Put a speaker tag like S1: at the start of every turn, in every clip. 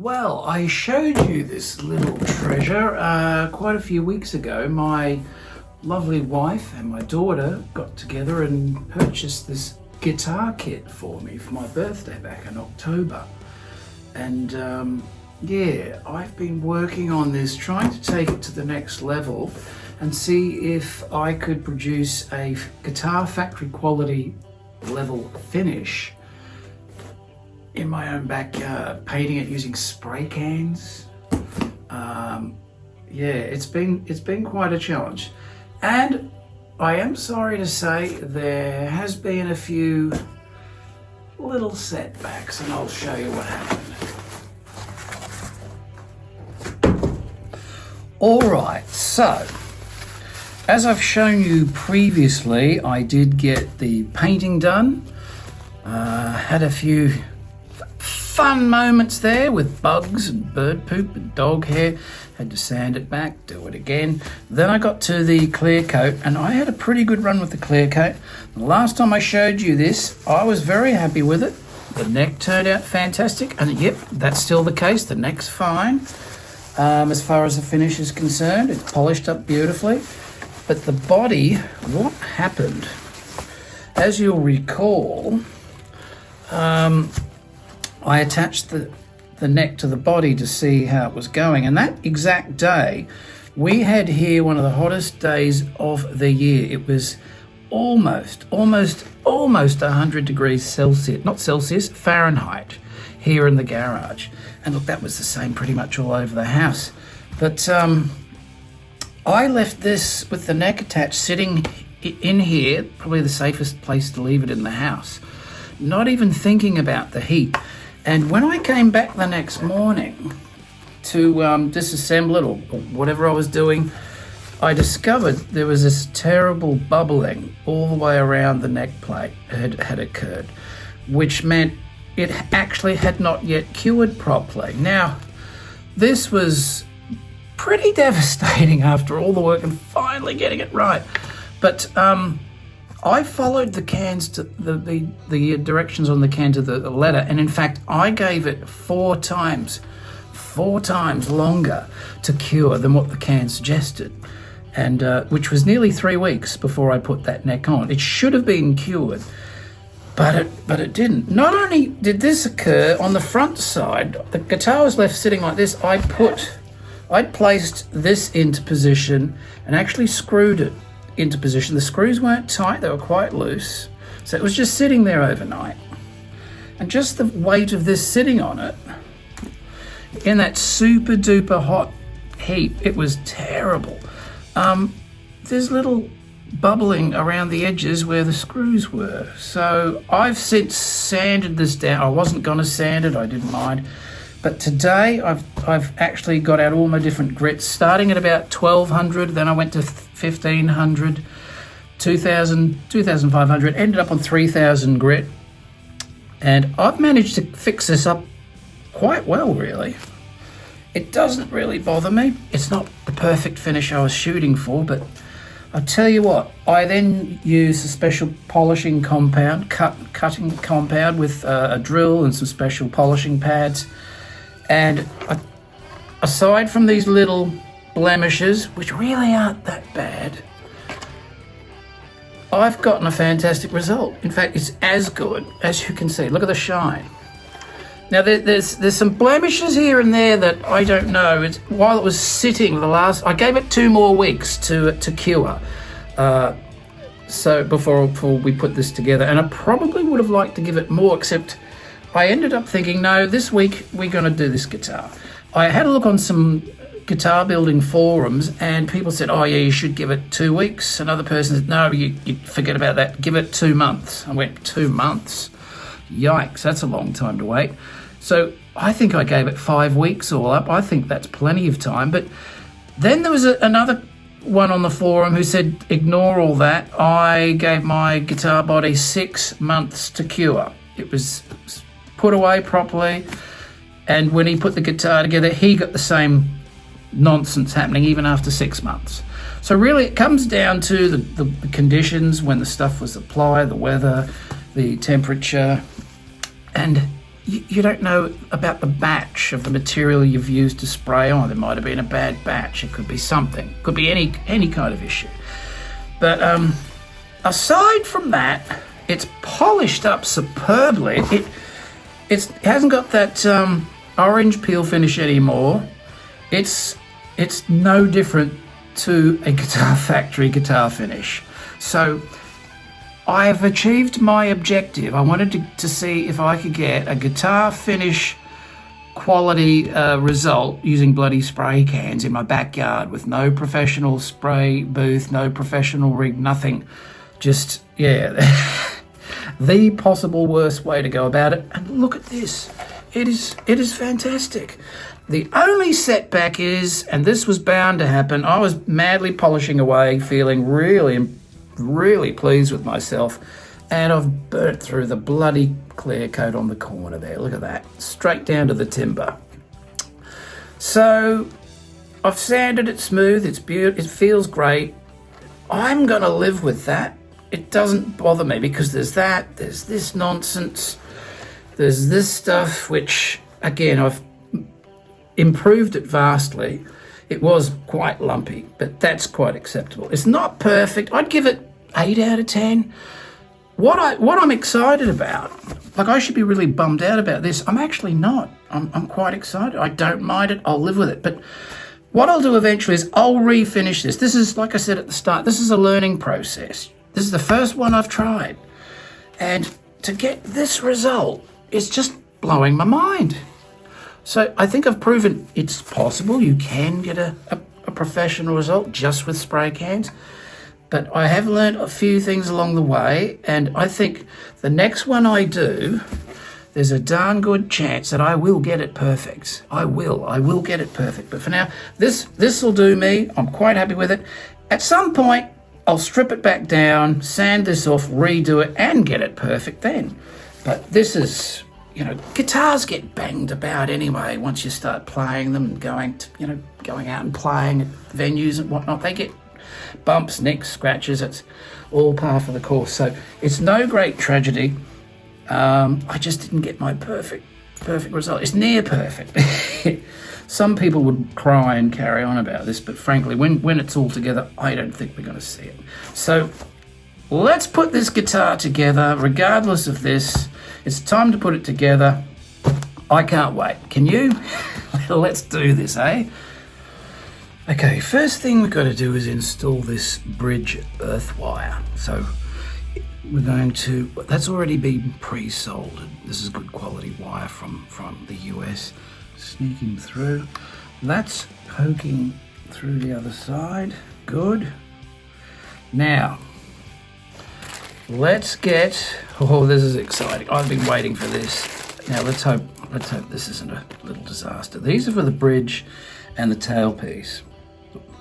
S1: Well, I showed you this little treasure quite a few weeks ago. My lovely wife and my daughter got together and purchased this guitar kit for me for my birthday back in October. And yeah, I've been working on this, trying to take it to the next level and see if I could produce a guitar factory quality level finish in my own backyard, painting it using spray cans. Yeah, it's been quite a challenge, and I am sorry to say there has been a few little setbacks, and I'll show you what happened. All right, so as I've shown you previously, I did get the painting done. Had a few fun moments there with bugs and bird poop and dog hair. Had to sand it back, do it again. Then I got to the clear coat, and I had a pretty good run with the clear coat. The last time I showed you this, I was very happy with it. The neck turned out fantastic, and yep, that's still the case. The neck's fine. As far as the finish is concerned, it's polished up beautifully. But the body, what happened? As you'll recall, I attached the neck to the body to see how it was going, and that exact day we had here one of the hottest days of the year. It was almost 100 degrees Celsius, not Celsius, Fahrenheit, here in the garage. And look, that was the same pretty much all over the house. But I left this with the neck attached sitting in here, probably the safest place to leave it in the house, not even thinking about the heat. And when I came back the next morning to disassemble it or whatever I was doing, I discovered there was this terrible bubbling all the way around the neck plate had occurred, which meant it actually had not yet cured properly. Now, this was pretty devastating after all the work and finally getting it right. But I followed the cans to the directions on the can to the letter, and in fact I gave it four times longer to cure than what the can suggested, and which was nearly 3 weeks before I put that neck on. It should have been cured, but it didn't. Not only did this occur on the front side, the guitar was left sitting like this. I'd placed this into position and actually screwed it into position. The screws weren't tight, they were quite loose, so it was just sitting there overnight. And just the weight of this sitting on it in that super duper hot heat, it was terrible. There's little bubbling around the edges where the screws were, so I've since sanded this down. I wasn't going to sand it, I didn't mind, but today I've actually got out all my different grits, starting at about 1200, then I went to 1500, 2000, 2500, ended up on 3000 grit, and I've managed to fix this up quite well, really. It doesn't really bother me. It's not the perfect finish I was shooting for, but I'll tell you what, I then used a special polishing compound, cutting compound with a drill and some special polishing pads. And aside from these little blemishes, which really aren't that bad, I've gotten a fantastic result. In fact, it's as good as you can see. Look at the shine. Now, there's some blemishes here and there that I don't know. While it was sitting I gave it 2 more weeks to cure. So before we put this together, and I probably would have liked to give it more, except I ended up thinking, no, this week we're going to do this guitar. I had a look on some guitar building forums, and people said, oh yeah, you should give it 2 weeks. Another person said, no, you forget about that, give it 2 months. I went, 2 months? Yikes, that's a long time to wait. So I think I gave it 5 weeks all up. I think that's plenty of time. But then there was another one on the forum who said, ignore all that. I gave my guitar body 6 months to cure. It was put away properly, and when he put the guitar together, he got the same nonsense happening even after 6 months. So really it comes down to the conditions when the stuff was applied, the weather, the temperature, and you don't know about the batch of the material you've used to spray on. There might have been a bad batch. It could be something. Could be any kind of issue. But aside from that, it's polished up superbly. It hasn't got that orange peel finish anymore. It's no different to a Guitar Factory guitar finish. So I have achieved my objective. I wanted to see if I could get a guitar finish quality result using bloody spray cans in my backyard with no professional spray booth, no professional rig, nothing. Just, yeah, the possible worst way to go about it. And look at this. It is fantastic. The only setback is, and this was bound to happen, I was madly polishing away, feeling really pleased with myself, and I've burnt through the bloody clear coat on the corner there. Look at that, straight down to the timber. So I've sanded it smooth. It's beautiful. It feels great. I'm gonna live with that. It doesn't bother me because there's this nonsense, there's this stuff which, again, I've improved it vastly. It was quite lumpy, but that's quite acceptable. It's not perfect. I'd give it 8 out of 10. What I'm excited about, like, I should be really bummed out about this. I'm actually not. I'm quite excited. I don't mind it. I'll live with it. But what I'll do eventually is I'll refinish this. This is, like I said at the start, this is a learning process. This is the first one I've tried. And to get this result is just blowing my mind. So I think I've proven it's possible. You can get a professional result just with spray cans. But I have learned a few things along the way, and I think the next one I do, there's a darn good chance that I will get it perfect. I will get it perfect. But for now, this will do me. I'm quite happy with it. At some point, I'll strip it back down, sand this off, redo it, and get it perfect then. But this is, guitars get banged about anyway. Once you start playing them and going out and playing at venues and whatnot, they get bumps, nicks, scratches. It's all par for the course. So it's no great tragedy. I just didn't get my perfect result. It's near perfect. Some people would cry and carry on about this, but frankly, when it's all together, I don't think we're going to see it. So let's put this guitar together. Regardless of this, it's time to put it together. I can't wait. Can you? Let's do this, eh? Okay, first thing we've got to do is install this bridge earth wire. So we're going to, that's already been pre-soldered. This is good quality wire from the US. Sneaking through. That's poking through the other side. Good. Now, let's get, this is exciting. I've been waiting for this. Now let's hope this isn't a little disaster. These are for the bridge and the tailpiece.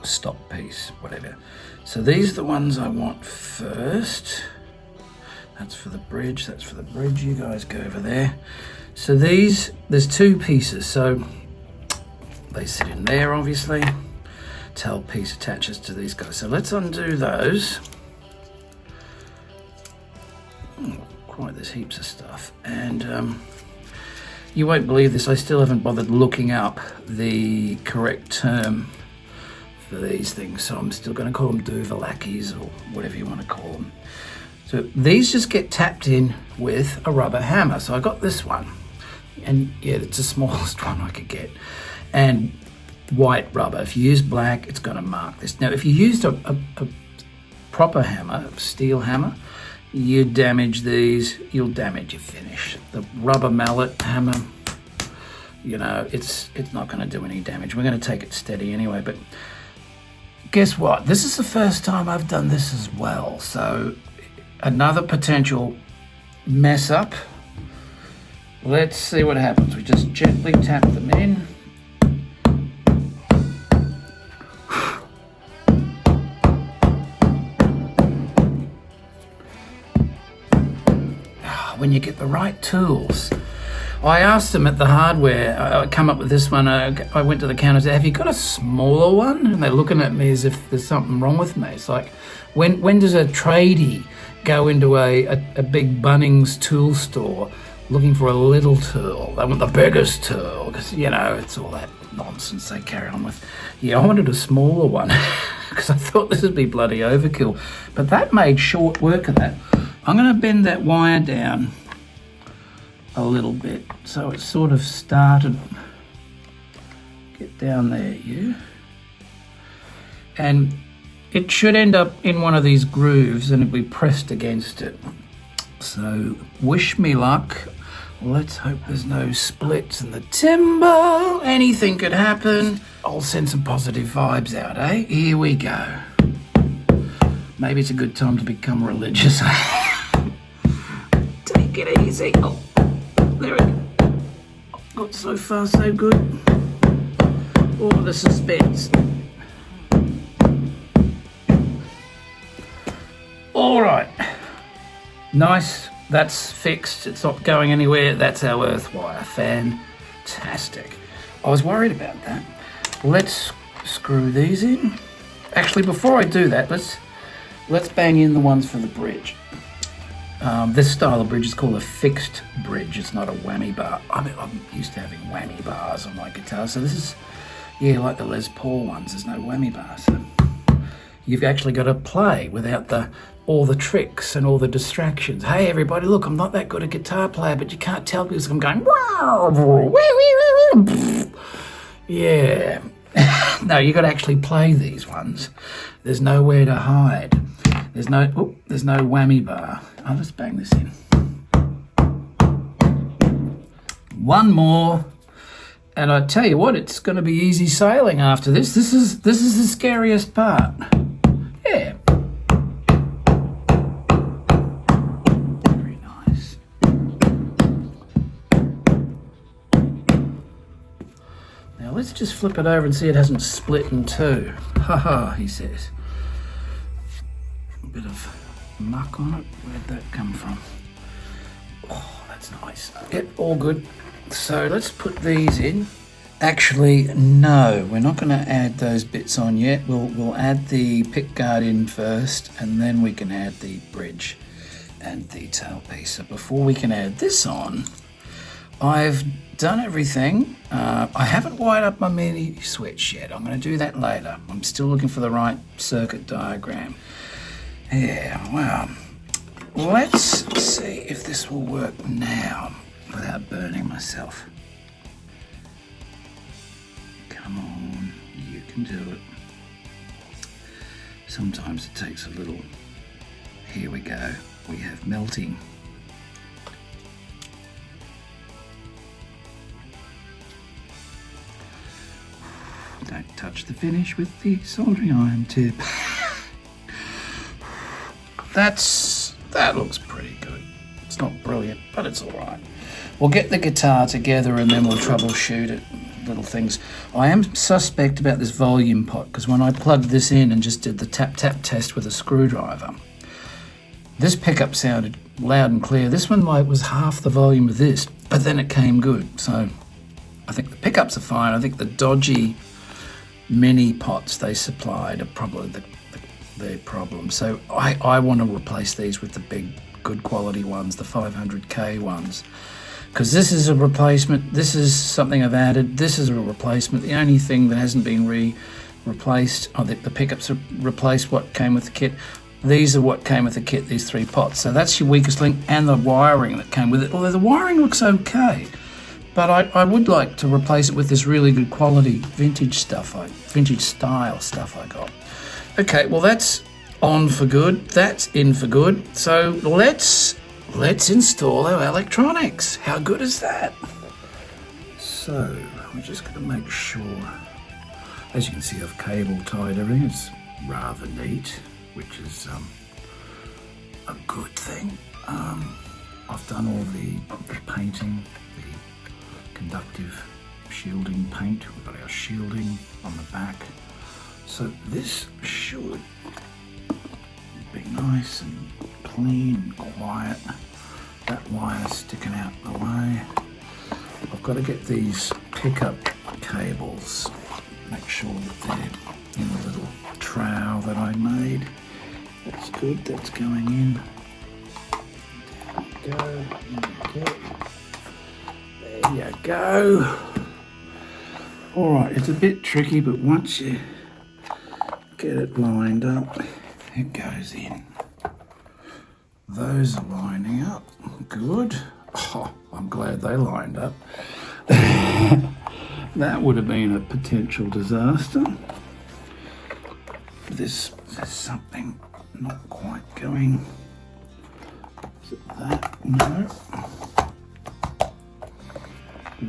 S1: Stop piece, whatever. So these are the ones I want first. That's for the bridge, You guys go over there. So there's 2 pieces, so they sit in there, obviously. Tailpiece attaches to these guys. So let's undo those. Quite, there's heaps of stuff. And you won't believe this, I still haven't bothered looking up the correct term for these things, so I'm still going to call them Duvalakis or whatever you want to call them. So these just get tapped in with a rubber hammer. So I got this one, and yeah, it's the smallest one I could get, and white rubber. If you use black, it's going to mark this. Now, if you used a proper hammer, a steel hammer, you damage these, you'll damage your finish. The rubber mallet hammer, it's not going to do any damage. We're going to take it steady anyway, but guess what? This is the first time I've done this as well. So another potential mess up. Let's see what happens. We just gently tap them in. When you get the right tools. I asked them at the hardware, I come up with this one, I went to the counter and said, have you got a smaller one? And they're looking at me as if there's something wrong with me. It's like, when does a tradie go into a big Bunnings tool store looking for a little tool. They want the biggest tool because, you know, it's all that nonsense they carry on with. Yeah, I wanted a smaller one because I thought this would be bloody overkill. But that made short work of that. I'm going to bend that wire down a little bit so it sort of started. Get down there, you. And it should end up in one of these grooves and it'll be pressed against it. So wish me luck. Let's hope there's no splits in the timber. Anything could happen. I'll send some positive vibes out, eh? Here we go. Maybe it's a good time to become religious. Take it easy. Oh, there it got so far, so good. All the suspense. All right. Nice. That's fixed. It's not going anywhere. That's our earth wire. Fantastic. I was worried about that. Let's screw these in. Actually, before I do that, let's bang in the ones for the bridge. This style of bridge is called a fixed bridge. It's not a whammy bar. I mean, I'm used to having whammy bars on my guitar, so this is, yeah, like the Les Paul ones. There's no whammy bar, so you've actually got to play without all the tricks and all the distractions. Hey, everybody, look, I'm not that good a guitar player, but you can't tell because I'm going, yeah. No, you got to actually play these ones. There's nowhere to hide. There's no whammy bar. I'll just bang this in. One more. And I tell you what, it's going to be easy sailing after this. This is the scariest part. Yeah. Very nice. Now let's just flip it over and see it hasn't split in two. Haha, he says. A bit of muck on it. Where'd that come from? Oh, that's nice. Yep, all good. So let's put these in. Actually, no, we're not going to add those bits on yet. We'll add the pickguard in first, and then we can add the bridge and the tailpiece. So before we can add this on, I've done everything. I haven't wired up my MIDI switch yet. I'm going to do that later. I'm still looking for the right circuit diagram. Yeah, well, let's see if this will work now without burning myself. Come on, you can do it. Sometimes it takes a little. Here we go. We have melting. Don't touch the finish with the soldering iron tip. That looks pretty good. It's not brilliant, but it's all right. We'll get the guitar together and then we'll troubleshoot it. Little things. I am suspect about this volume pot because when I plugged this in and just did the tap test with a screwdriver, this pickup sounded loud and clear. This one was half the volume of this, but then it came good. So I think the pickups are fine. I think the dodgy mini pots they supplied are probably the problem. So I want to replace these with the big, good quality ones, the 500K ones. Because this is a replacement, this is something I've added, this is a replacement. The only thing that hasn't been replaced, the pickups are replaced what came with the kit. These are what came with the kit, these three pots. So that's your weakest link, and the wiring that came with it. Although the wiring looks okay, but I would like to replace it with this really good quality vintage style stuff I got. Okay, well that's on for good, that's in for good. So let's install our electronics. How good is that? So we're just going to make sure, as you can see, I've cable tied everything. It's rather neat, which is a good thing. I've done all the painting, the conductive shielding paint. We've got our shielding on the back. So this should be nice and clean and quiet. That wire sticking out the way. I've got to get these pickup cables, make sure that they're in the little trowel that I made. That's good, that's going in. There we go, there we go. you go. All right, it's a bit tricky, but once you get it lined up, it goes in. Those are lining up. Good. Oh, I'm glad they lined up. That would have been a potential disaster. There's something not quite going. Is it that? No.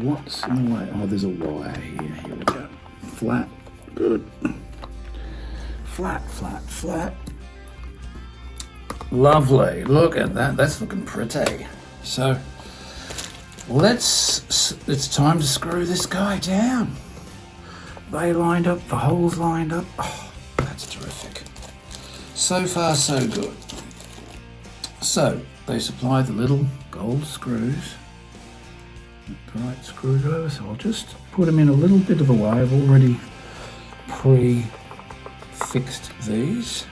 S1: What's in the way? Oh, there's a wire here. Here we go. Flat. Good. Flat, flat, flat. Lovely. Look at that. That's looking pretty. So it's time to screw this guy down. They lined up, the holes lined up. Oh, that's terrific. So far, so good. So they supply the little gold screws. The right screwdriver, so I'll just put them in a little bit of a way. I've already pre-fixed these.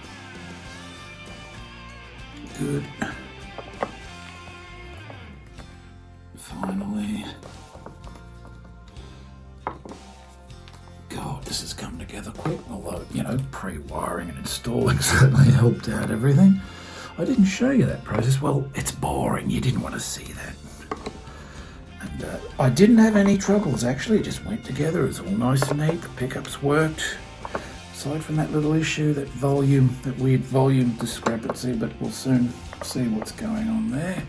S1: Good. Finally. God, this has come together quick, although, you know, pre-wiring and installing certainly helped out everything. I didn't show you that process. Well, it's boring. You didn't want to see that. And I didn't have any troubles, actually. It just went together. It was all nice and neat. The pickups worked. Aside from that little issue, that weird volume discrepancy, but we'll soon see what's going on there.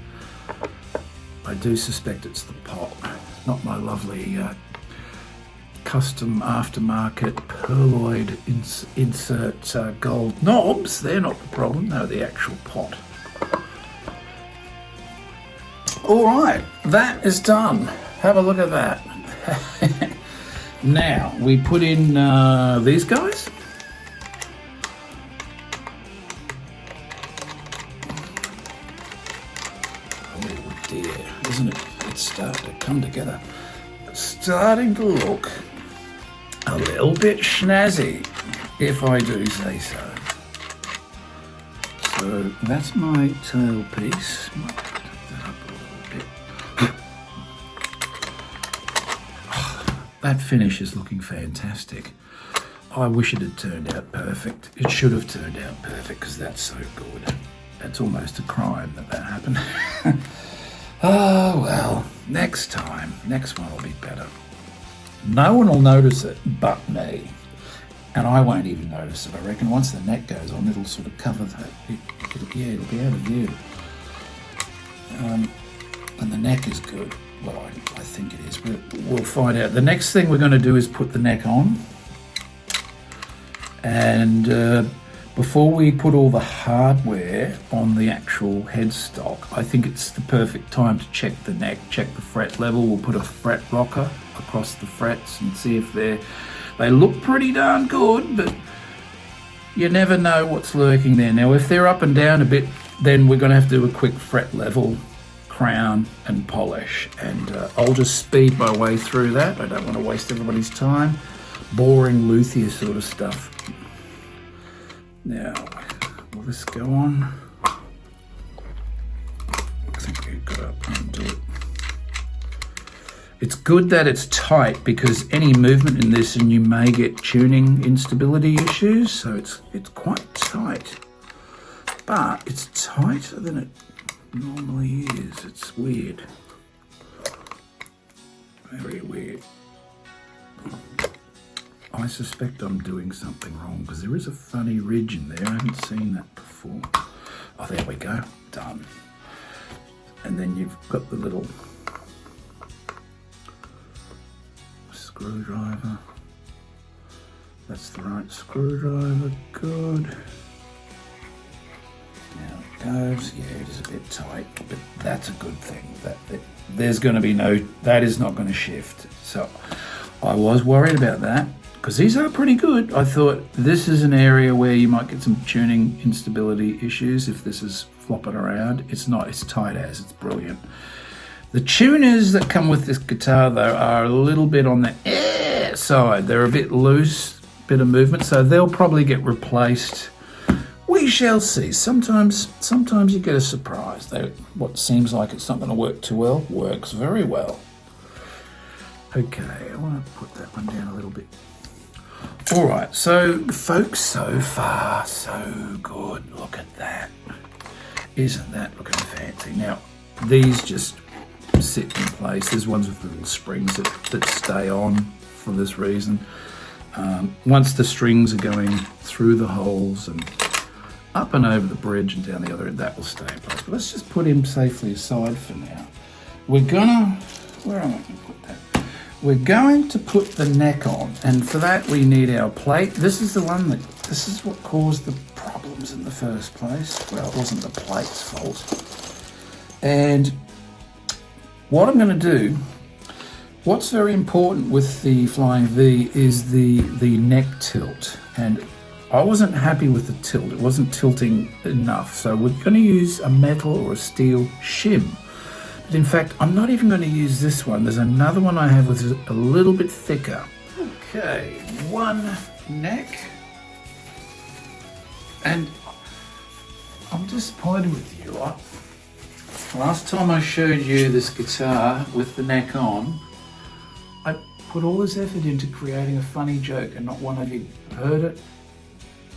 S1: I do suspect it's the pot, not my lovely custom aftermarket perloid insert gold knobs. They're not the problem, they're the actual pot. All right, that is done. Have a look at that. Now, we put in these guys. Oh dear, isn't it? It's starting to come together. It's starting to look a little bit snazzy, if I do say so. So that's my tail piece. Might tuck that up a little bit. That finish is looking fantastic. I wish it had turned out perfect. It should have turned out perfect because that's so good. That's almost a crime that happened. Oh well, next time. Next one will be better. No one will notice it but me. And I won't even notice it. I reckon once the neck goes on, it'll sort of cover that. It'll be out of view. And the neck is good. Well, I think it is. We'll find out. The next thing we're going to do is put the neck on. And before we put all the hardware on the actual headstock, I think it's the perfect time to check the neck, check the fret level. We'll put a fret rocker across the frets and see if they look pretty darn good, but you never know what's lurking there. Now, if they're up and down a bit, then we're going to have to do a quick fret level, crown and polish. And I'll just speed my way through that. I don't want to waste everybody's time. Boring luthier sort of stuff. Now, will this go on? I think we've got to undo it. It's good that it's tight because any movement in this and you may get tuning instability issues, so it's quite tight. But it's tighter than it normally is. It's weird. Very weird. I suspect I'm doing something wrong because there is a funny ridge in there. I haven't seen that before. Oh, there we go. Done. And then you've got the little screwdriver. That's the right screwdriver. Good. Now it goes. Yeah, it is a bit tight, but that's a good thing. There's going to be that is not going to shift. So I was worried about that because these are pretty good. I thought this is an area where you might get some tuning instability issues if this is flopping around. It's not. It's tight as. It's brilliant. The tuners that come with this guitar, though, are a little bit on the side. They're a bit loose, bit of movement, so they'll probably get replaced. We shall see. Sometimes you get a surprise. What seems like it's not going to work too well works very well. Okay, I want to put that one down a little bit. All right, so folks, so far, so good. Look at that. Isn't that looking fancy? Now, these just sit in place. There's ones with little springs that stay on for this reason. Once the strings are going through the holes and up and over the bridge and down the other end, that will stay in place. But let's just put him safely aside for now. We're gonna, where am I going to put that? We're going to put the neck on, and for that we need our plate. This is what caused the problems in the first place. Well, it wasn't the plate's fault. And what I'm going to do, what's very important with the Flying V is the neck tilt. And I wasn't happy with the tilt. It wasn't tilting enough. So we're going to use a metal or a steel shim. But in fact, I'm not even going to use this one. There's another one I have which is a little bit thicker. Okay, one neck. And I'm disappointed with you. Last time I showed you this guitar with the neck on, I put all this effort into creating a funny joke, and not one of you heard it,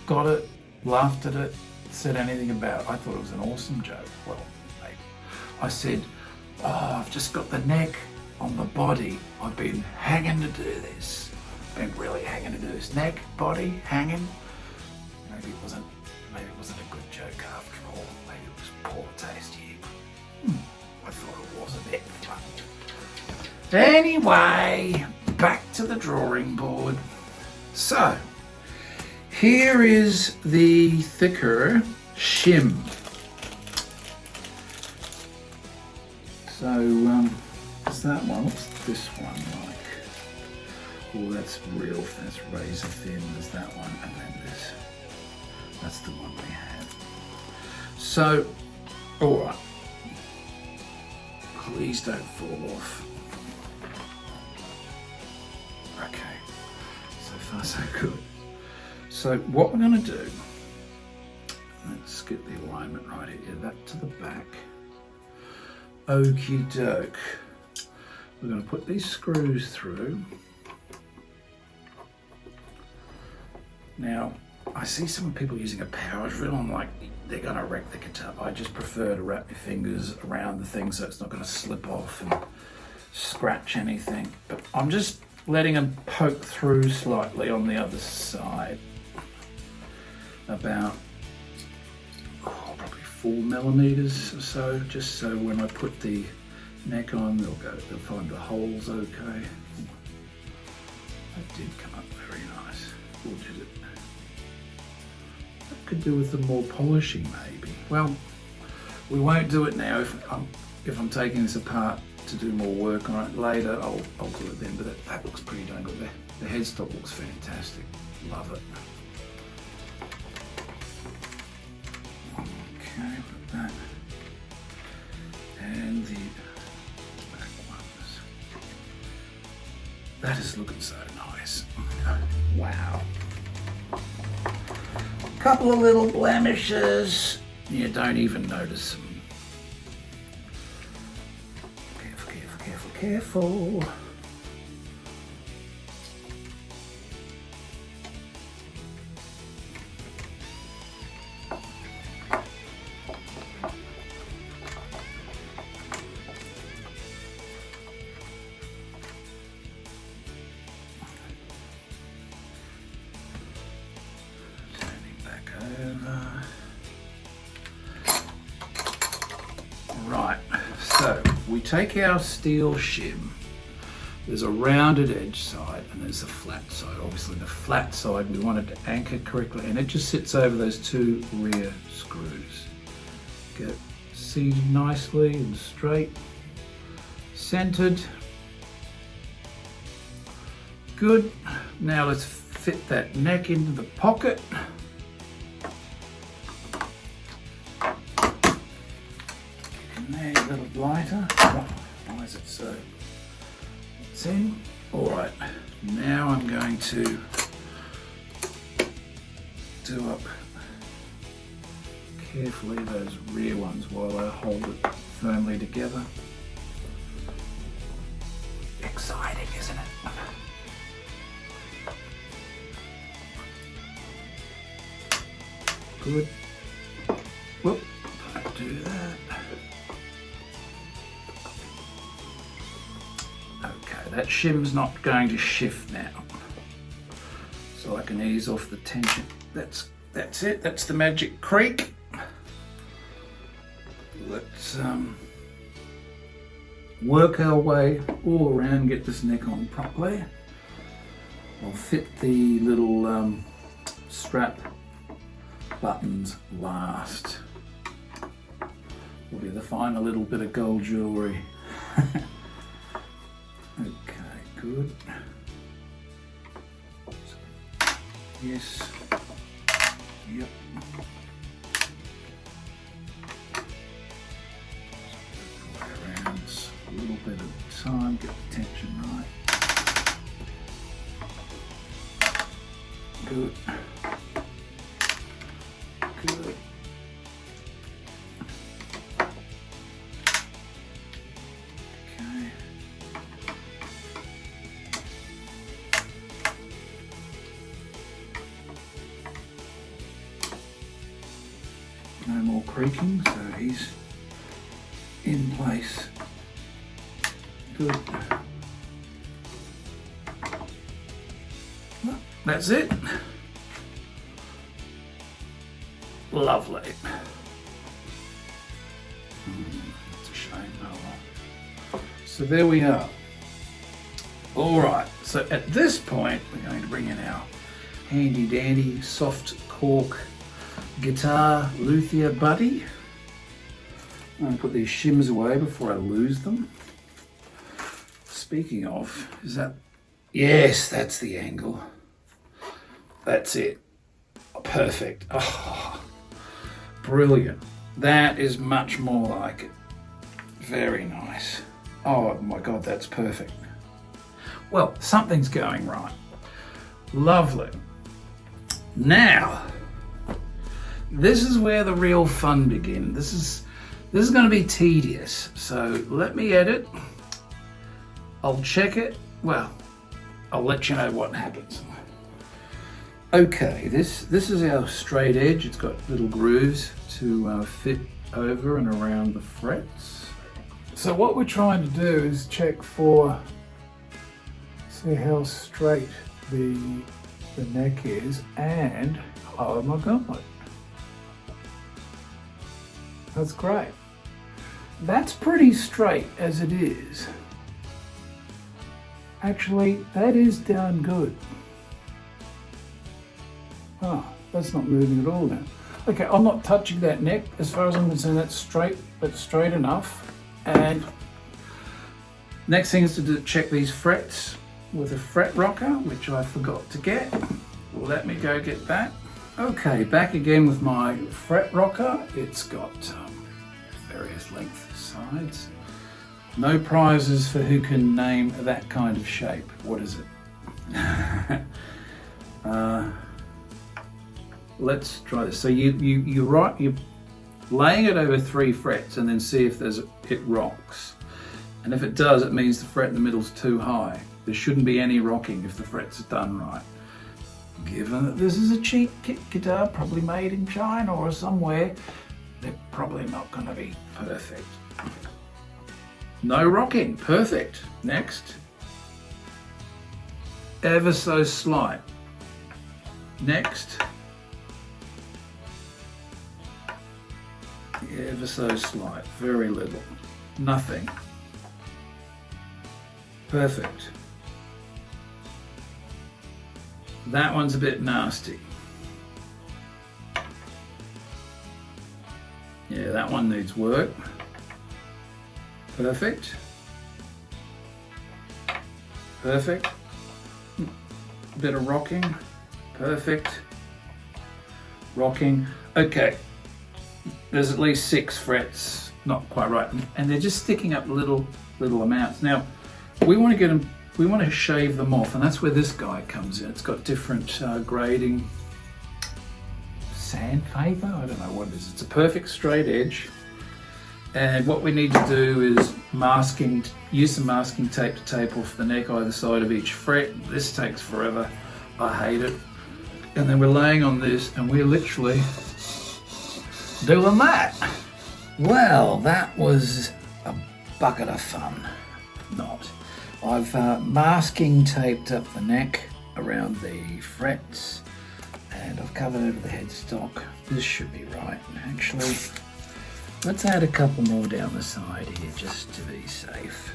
S1: got it, laughed at it, said anything about it. I thought it was an awesome joke. Well, maybe. I said, oh, I've just got the neck on the body. I've been hanging to do this. Been really hanging to do this. Neck, body, hanging. Maybe it wasn't a good joke after all. Maybe it was poor taste here. I thought it was a bit. Anyway, back to the drawing board. So, here is the thicker shim. So, is that one? What's this one like? Oh, that's razor thin. There's that one, and then this. That's the one we have. So, all right. Please don't fall off. Okay, so far so good. So what we're going to do, let's get the alignment right here, that to the back. Okie doke. We're going to put these screws through. Now, I see some people using a power drill. I'm like, they're going to wreck the guitar. I just prefer to wrap my fingers around the thing so it's not going to slip off and scratch anything. But I'm just letting them poke through slightly on the other side. About probably 4 millimeters or so, just so when I put the neck on, they'll find the holes okay. That did come up very nice. Or did it? That could do with the more polishing maybe. Well, we won't do it now. If I'm taking this apart to do more work on it later, I'll do it then, but that looks pretty darn good. The headstock looks fantastic. Love it. Okay, put that. And the back ones. That is looking so nice. Wow. Couple of little blemishes. You don't even notice them. Careful, careful, careful, careful. Right, so we take our steel shim. There's a rounded edge side and there's a flat side. Obviously the flat side we want it to anchor correctly, and it just sits over those 2 rear screws. Get seated nicely and straight, centered. Good. Now let's fit that neck into the pocket. There, a little lighter. Oh, why is it so? It's in. All right. Now I'm going to do up carefully those rear ones while I hold it firmly together. Excellent. exciting, isn't it? Good. Whoop, don't do that. Okay, that shim's not going to shift now. So I can ease off the tension. That's it, that's the magic creak. Let's work our way all around, get this neck on properly. I'll fit the little strap buttons last. Will be the final little bit of gold jewellery. Okay, good. Yes. Yep. Around a little bit of time, get the tension right. Good. Good. Okay. No more creaking, so he's in place. Good. Well, that's it. Lovely. It's a shame. Oh well. So there we are. All right. So at this point, we're going to bring in our handy dandy soft cork guitar luthier buddy. I'm going to put these shims away before I lose them. Speaking of, is that... Yes, that's the angle. That's it. Perfect. Oh, brilliant. That is much more like it. Very nice. Oh my God, that's perfect. Well, something's going right. Lovely. Now, this is where the real fun begins. This is going to be tedious. So let me edit. I'll check it. Well, I'll let you know what happens. Okay, this is our straight edge. It's got little grooves to fit over and around the frets. So what we're trying to do is check for, see how straight the neck is, and oh my God, that's great. That's pretty straight as it is. Actually, that is darn good. Oh, that's not moving at all now. Okay, I'm not touching that neck. As far as I'm concerned, that's straight enough. And next thing is to check these frets with a fret rocker, which I forgot to get. Let me go get that. Okay, back again with my fret rocker. It's got various length sides. No prizes for who can name that kind of shape. What is it? Let's try this. So you're laying it over 3 frets and then see if it rocks. And if it does, it means the fret in the middle is too high. There shouldn't be any rocking if the frets are done right. Given that this is a cheap kit guitar, probably made in China or somewhere, they're probably not going to be perfect. No rocking, perfect. Next. Ever so slight. Next. Ever so slight, very little. Nothing. Perfect. That one's a bit nasty. Yeah, that one needs work. Perfect. Perfect. Bit of rocking. Perfect. Rocking. Okay. There's at least 6 frets. Not quite right. And they're just sticking up little amounts. Now, we want to get them, we want to shave them off, and that's where this guy comes in. It's got different grading. Sandpaper? I don't know what it is. It's a perfect straight edge. And what we need to do is use some masking tape to tape off the neck either side of each fret. This takes forever. I hate it. And then we're laying on this and we're literally doing that. Well, that was a bucket of fun. Not. I've masking taped up the neck around the frets and I've covered over the headstock. This should be right, actually. Let's add a couple more down the side here just to be safe.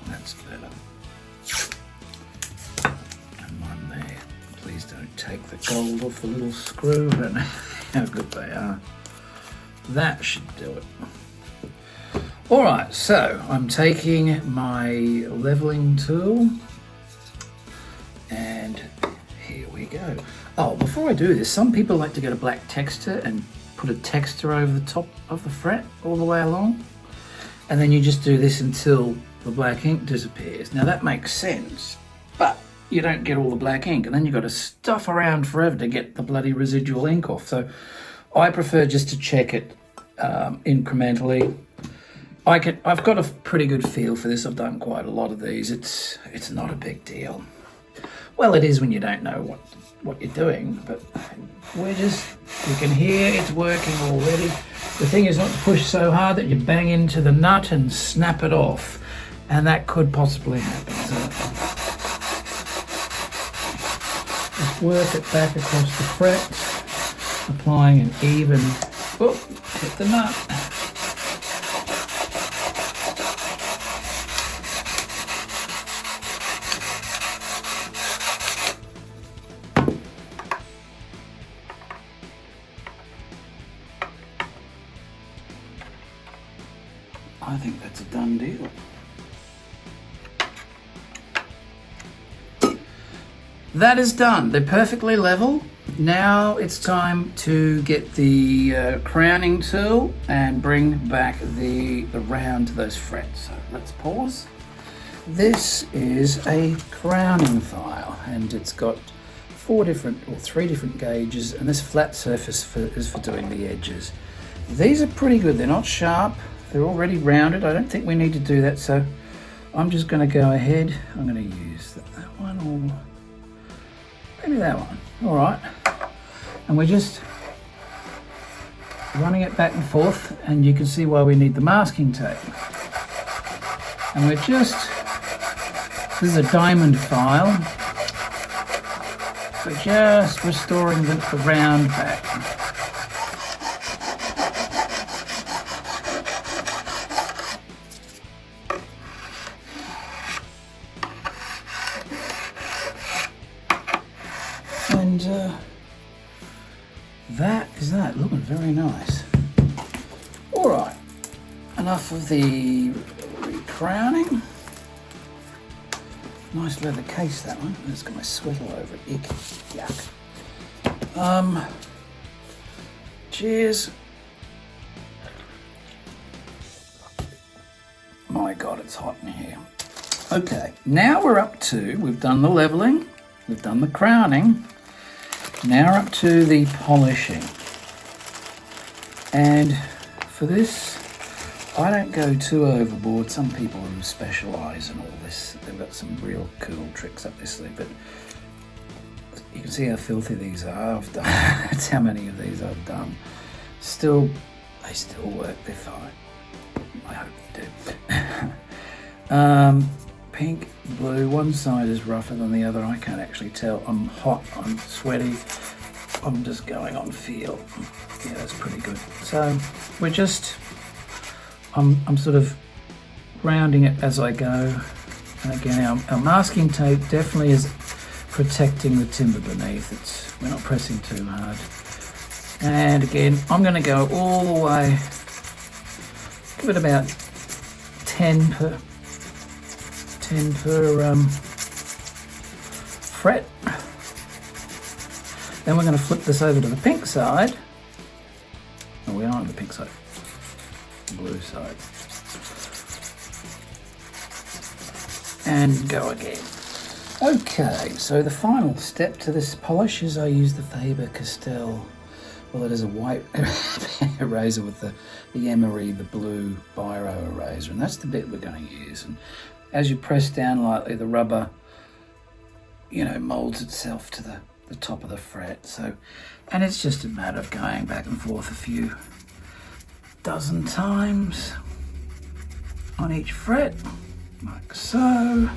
S1: That's better. And one there. Please don't take the gold off the little screw. I don't know how good they are. That should do it. Alright, so I'm taking my leveling tool and here we go. Oh, before I do this, some people like to get a black texture and put a texture over the top of the fret all the way along. And then you just do this until the black ink disappears. Now that makes sense, but you don't get all the black ink and then you've got to stuff around forever to get the bloody residual ink off. So I prefer just to check it incrementally. I've got a pretty good feel for this. I've done quite a lot of these. It's not a big deal. Well, it is when you don't know what you're doing, but you can hear it's working already. The thing is not to push so hard that you bang into the nut and snap it off, and that could possibly happen. So just work it back across the frets, applying an even, hit the nut. I think that's a done deal. That is done. They're perfectly level. Now it's time to get the crowning tool and bring back the round to those frets. So let's pause. This is a crowning file and it's got 3 different gauges, and this flat surface is for doing the edges. These are pretty good. They're not sharp. They're already rounded. I don't think we need to do that, so I'm just going to go ahead. I'm going to use that one or maybe that one. All right. And we're just running it back and forth, and you can see why we need the masking tape. And this is a diamond file. So just restoring the round back. And that is that, looking very nice. All right, enough of the crowning. Nice leather case, that one. It's got my sweat all over it. Ick. Yuck. Cheers. My God, it's hot in here. Okay, now we've done the leveling, we've done the crowning. Now we're up to the polishing. And for this, I don't go too overboard. Some people who specialise in all this, they've got some real cool tricks up their sleeve, but you can see how filthy these are. That's how many of these I've done. They still work, they're fine. I hope they do. Pink, blue, one side is rougher than the other. I can't actually tell. I'm hot, I'm sweaty. I'm just going on feel. Yeah, that's pretty good. So we're just, I'm sort of rounding it as I go. And again, our masking tape definitely is protecting the timber beneath. We're not pressing too hard. And again, I'm going to go all the way, give it about 10 per fret. Then we're going to flip this over to the pink side. No, we are on the pink side. Blue side. And go again. Okay, so the final step to this polish is I use the Faber-Castell Well, it is a white eraser with the emery, the blue biro eraser, and that's the bit we're going to use. And as you press down lightly, the rubber, molds itself to the top of the fret. So, and it's just a matter of going back and forth a few dozen times on each fret, like so.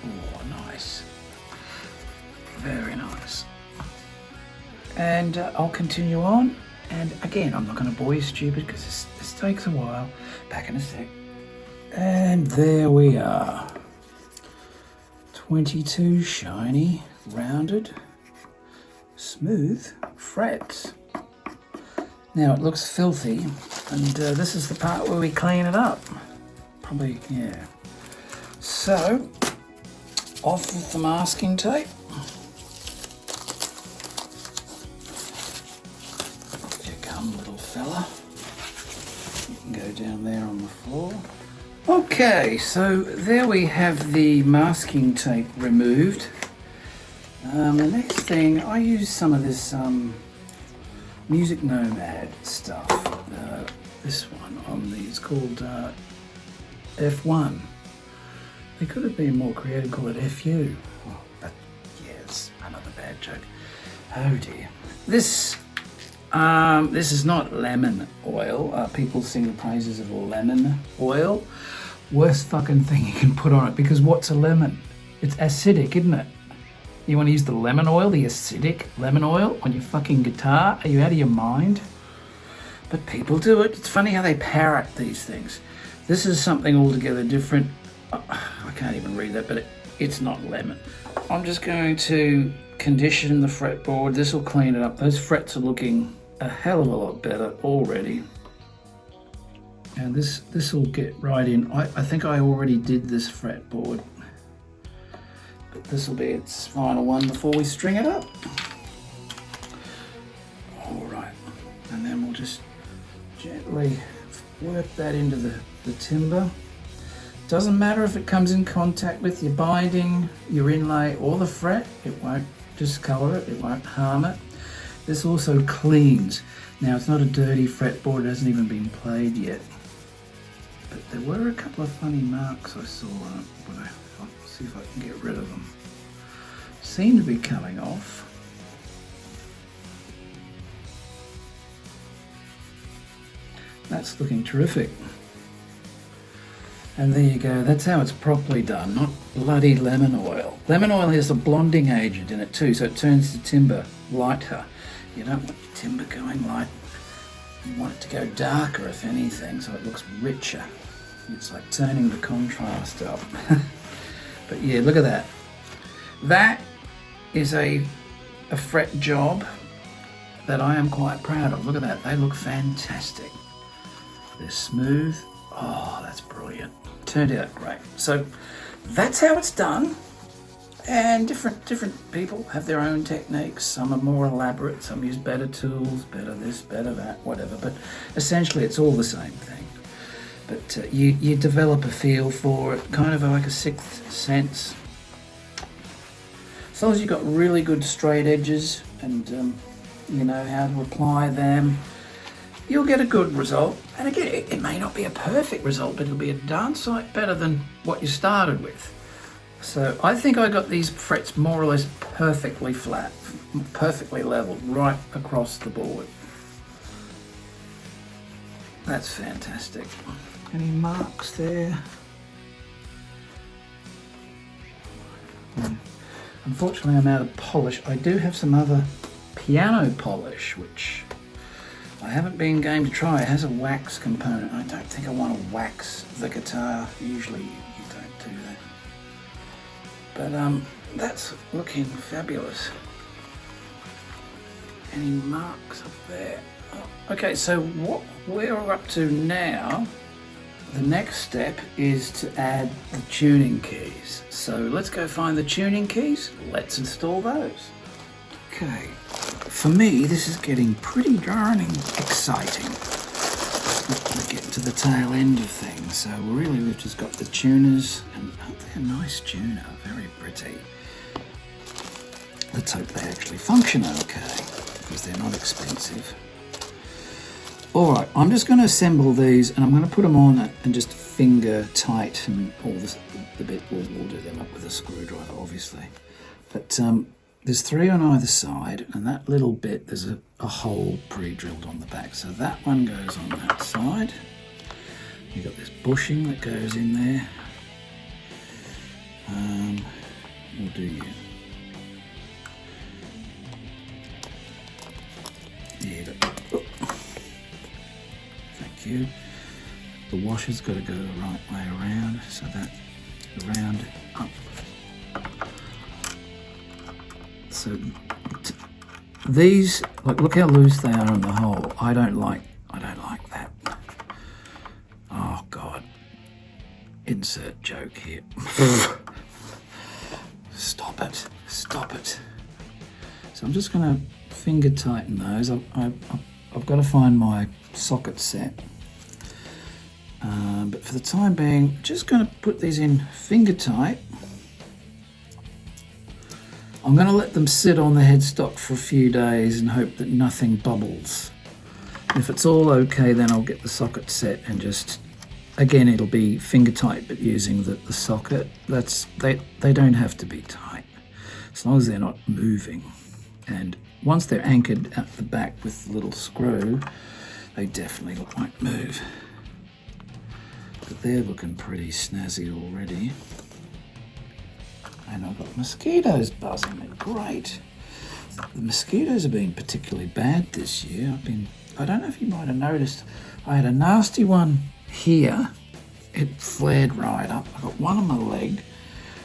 S1: Oh, nice. Very nice. And I'll continue on. And again, I'm not going to bore you stupid because this takes a while. Back in a sec. And there we are. 22 shiny, rounded, smooth frets. Now it looks filthy, and this is the part where we clean it up. Probably, yeah. So, off with the masking tape. Off you come, little fella. You can go down there on the floor. Okay, so there we have the masking tape removed. The next thing, I use some of this Music Nomad stuff. This one on the, it's called F1. They could have been more creative, call it FU. Oh, but yeah, it's another bad joke. Oh dear. This is not lemon oil. People sing the praises of lemon oil. Worst fucking thing you can put on it, because what's a lemon? It's acidic, isn't it? You want to use the lemon oil, the acidic lemon oil on your fucking guitar? Are you out of your mind? But people do it. It's funny how they parrot these things. This is something altogether different. I can't even read that, but it's not lemon. I'm just going to condition the fretboard. This will clean it up. Those frets are looking a hell of a lot better already. And this will get right in. I think I already did this fretboard, but this will be its final one before we string it up. All right, and then we'll just gently work that into the timber. Doesn't matter if it comes in contact with your binding, your inlay, or the fret. It won't discolor it, it won't harm it. This also cleans. Now it's not a dirty fretboard, it hasn't even been played yet. But there were a couple of funny marks I saw on it, but I'll see if I can get rid of them. Seem to be coming off. That's looking terrific. And there you go, that's how it's properly done, not bloody lemon oil. Lemon oil has a blonding agent in it too, so it turns the timber lighter. You don't want your timber going light. You want it to go darker, if anything, so it looks richer. It's like turning the contrast up. But yeah, look at that. That is a fret job that I am quite proud of. Look at that, they look fantastic. They're smooth. Oh, that's brilliant. Turned out great. So that's how it's done. And different people have their own techniques. Some are more elaborate, some use better tools, better this, better that, whatever. But essentially it's all the same thing. But you develop a feel for it, kind of like a sixth sense. As long as you've got really good straight edges and you know how to apply them, you'll get a good result. And again, it may not be a perfect result, but it'll be a darn sight better than what you started with. So I think I got these frets more or less perfectly flat, perfectly level, right across the board. That's fantastic. Any marks there? Unfortunately, I'm out of polish. I do have some other piano polish, which I haven't been game to try. It has a wax component. I don't think I want to wax the guitar. Usually you don't do that. But that's looking fabulous. Any marks up there? Oh, okay, so what we're up to now, the next step is to add the tuning keys. So let's go find the tuning keys. Let's install those. Okay, for me, this is getting pretty darning exciting. we get to the tail end of things. So really we've just got the tuners, and aren't they a nice tuner? Very pretty. Let's hope they actually function okay, because they're not expensive. All right, I'm just going to assemble these, and I'm going to put them on and just finger tight, and all the bit we'll do them up with a screwdriver, obviously. But there's 3 on either side, and that little bit, there's a hole pre-drilled on the back. So that one goes on that side. You've got this bushing that goes in there. We'll do you. There you go. Oh. Thank you. The washer's got to go the right way around, so that around up. So these, like, look how loose they are in the hole. I don't like that. Oh God. Insert joke here. Stop it. So I'm just going to finger tighten those. I've got to find my socket set. But for the time being, just going to put these in finger tight. I'm going to let them sit on the headstock for a few days and hope that nothing bubbles. If it's all okay, then I'll get the socket set and just, again, it'll be finger tight, but using the socket. They don't have to be tight, as long as they're not moving. And once they're anchored at the back with the little screw, they definitely won't move. But they're looking pretty snazzy already. And I've got mosquitoes buzzing me. Great. The mosquitoes have been particularly bad this year. I don't know if you might have noticed, I had a nasty one here. It flared right up. I got one on my leg.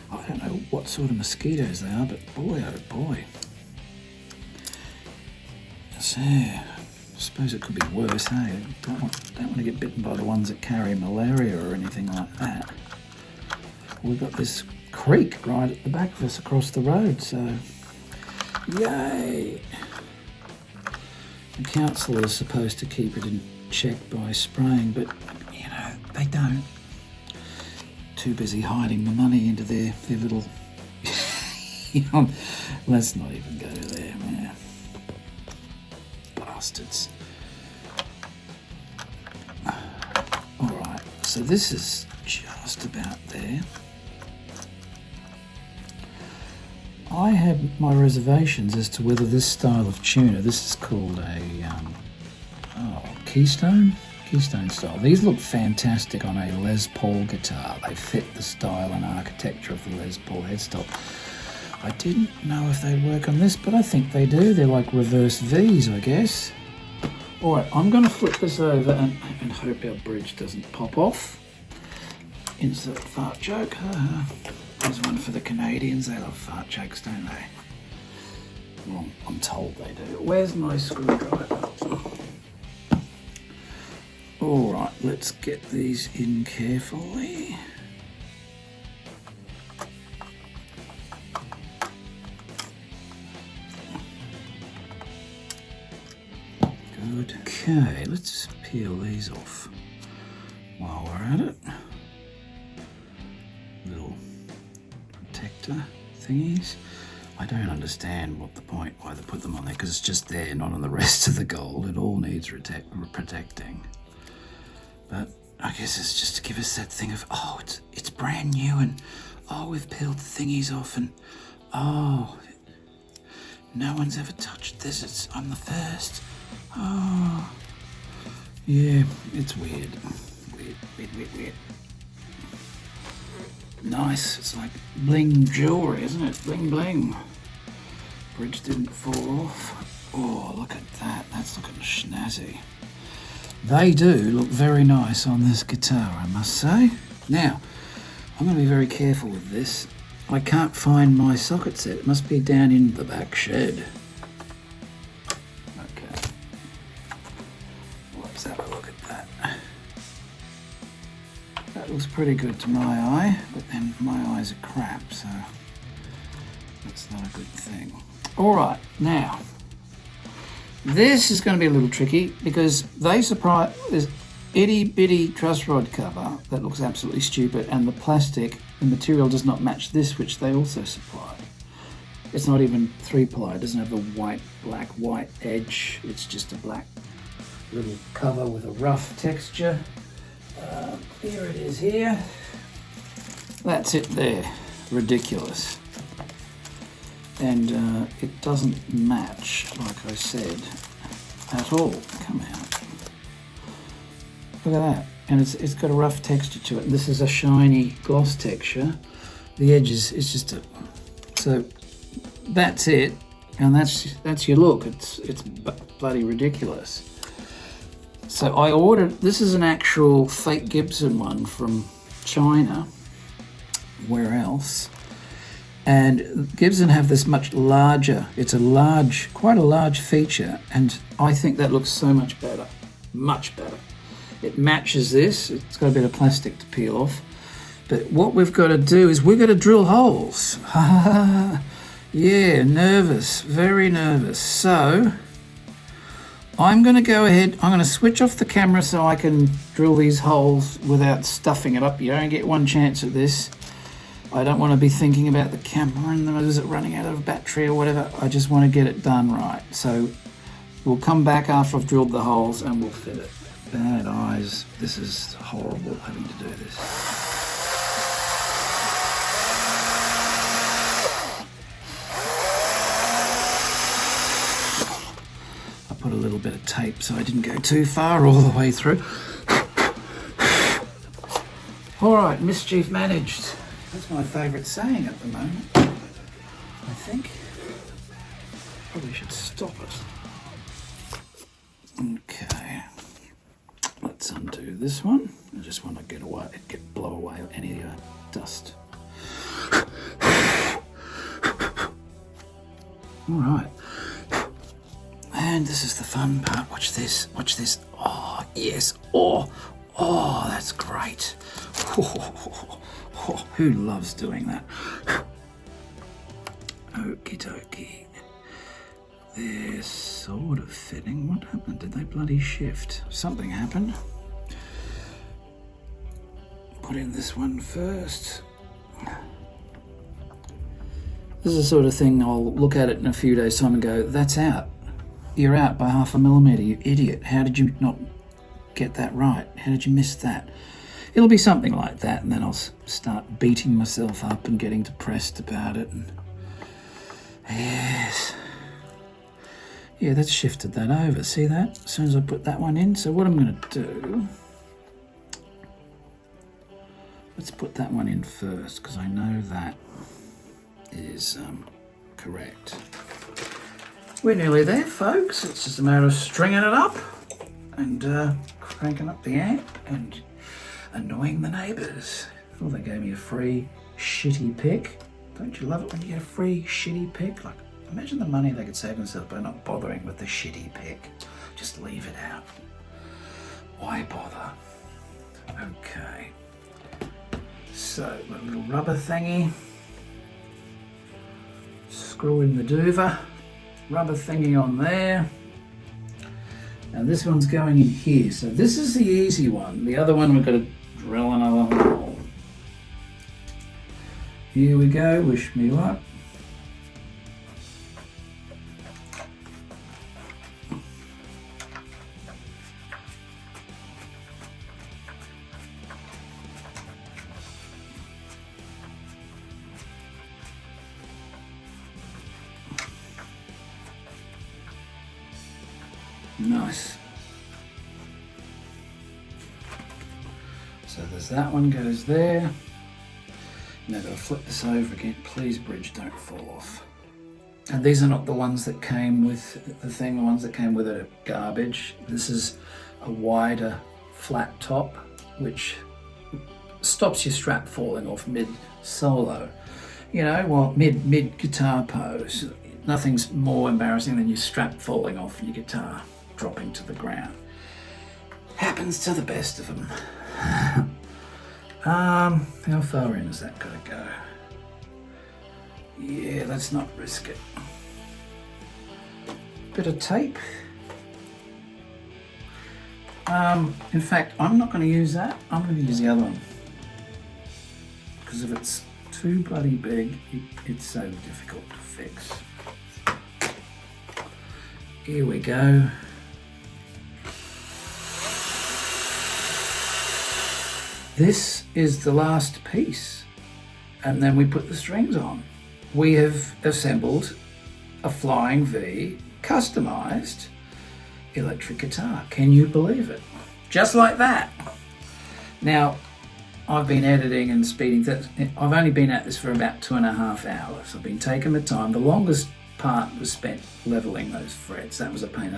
S1: I don't know what sort of mosquitoes they are, but boy, oh boy. So, I suppose it could be worse, hey? Don't want to get bitten by the ones that carry malaria or anything like that. We've got this creek right at the back of us across the road, so yay. The council is supposed to keep it in check by spraying, but you know, they don't. Too busy hiding the money into their little let's not even go there, man. Bastards. Alright, so this is just about there. I had my reservations as to whether this style of tuner, this is called a Keystone style. These look fantastic on a Les Paul guitar. They fit the style and architecture of the Les Paul headstock. I didn't know if they'd work on this, but I think they do. They're like reverse V's, I guess. All right, I'm going to flip this over and hope our bridge doesn't pop off. Insert fart joke. There's one for the Canadians. They love fart jokes, don't they? Well, I'm told they do. Where's my screwdriver? All right, let's get these in carefully. Good. Okay, let's peel these off while we're at it. Little protector thingies. I don't understand what the point, why they put them on there, because it's just there, not on the rest of the gold. It all needs protecting. But I guess it's just to give us that thing of, oh, it's brand new, and oh, we've peeled the thingies off, and oh, no one's ever touched this. I'm the first. Oh, yeah, it's weird. Weird. Nice. It's like bling jewelry, isn't it? Bling bling. Bridge didn't fall off. Oh, look at that. That's looking snazzy. They do look very nice on this guitar, I must say. Now, I'm going to be very careful with this. I can't find my socket set. It must be down in the back shed. Okay. Let's have a look at that. That looks pretty good to my eye, but then my eyes are crap, so that's not a good thing. All right, now, this is going to be a little tricky because they surprise. itty bitty truss rod cover that looks absolutely stupid, and the material does not match this, which they also supply. It's not even 3-ply, it doesn't have the black white edge, it's just a black little cover with a rough texture. Here it is here. That's it there. Ridiculous. And it doesn't match, like I said, at all. Come out. Look at that. And it's got a rough texture to it. And this is a shiny gloss texture. The edge is just a... So that's it. And that's your look. It's bloody ridiculous. So I ordered... This is an actual fake Gibson one from China. Where else? And Gibson have this much larger, it's quite a large feature, and I think that looks so much better, much better. It matches this, it's got a bit of plastic to peel off, but what we've got to do is we've got to drill holes. Yeah, nervous, very nervous. So, I'm going to go ahead, I'm going to switch off the camera so I can drill these holes without stuffing it up. You only get one chance at this. I don't want to be thinking about the camera and is it running out of battery or whatever. I just want to get it done right. So we'll come back after I've drilled the holes and we'll fit it. Bad eyes. This is horrible having to do this. I put a little bit of tape so I didn't go too far all the way through. All right, mischief managed. That's my favourite saying at the moment, I think. Probably should stop it. Okay. Let's undo this one. I just want to blow away any dust. Alright. And this is the fun part. Watch this. Watch this. Oh, yes. Oh, that's great. Oh, who loves doing that? Okie dokie. They're sort of fitting. What happened? Did they bloody shift? Something happened. Put in this one first. This is the sort of thing I'll look at it in a few days' time and go, that's out. You're out by 0.5 millimeter, you idiot. How did you not get that right? How did you miss that? It'll be something like that, and then I'll start beating myself up and getting depressed about it. And yes. Yeah, that's shifted that over. See that? As soon as I put that one in. So what I'm going to do... Let's put that one in first, because I know that is correct. We're nearly there, folks. It's just a matter of stringing it up and cranking up the amp and annoying the neighbours. Oh, they gave me a free shitty pick. Don't you love it when you get a free shitty pick? Like, imagine the money they could save themselves by not bothering with the shitty pick. Just leave it out. Why bother? Okay. So, got a little rubber thingy. Screw in the doover. Rubber thingy on there. Now this one's going in here. So this is the easy one. The other one we've got to drill another hole. Here we go. Wish me luck. Nice. So there's that one goes there. Now I've got to flip this over again. Please, bridge, don't fall off. And these are not the ones that came with the thing. The ones that came with it are garbage. This is a wider flat top, which stops your strap falling off mid-solo. You know, well, mid guitar pose. Nothing's more embarrassing than your strap falling off your guitar, dropping to the ground. Happens to the best of them. How far in has that got to go? Yeah, let's not risk it. Bit of tape. In fact, I'm not going to use that. I'm going to use the other one. Because if it's too bloody big, it's so difficult to fix. Here we go. This is the last piece. And then we put the strings on. We have assembled a Flying V customized electric guitar. Can you believe it? Just like that. Now, I've been editing and speeding. I've only been at this for about 2.5 hours. I've been taking the time. The longest part was spent leveling those frets. That was a pain.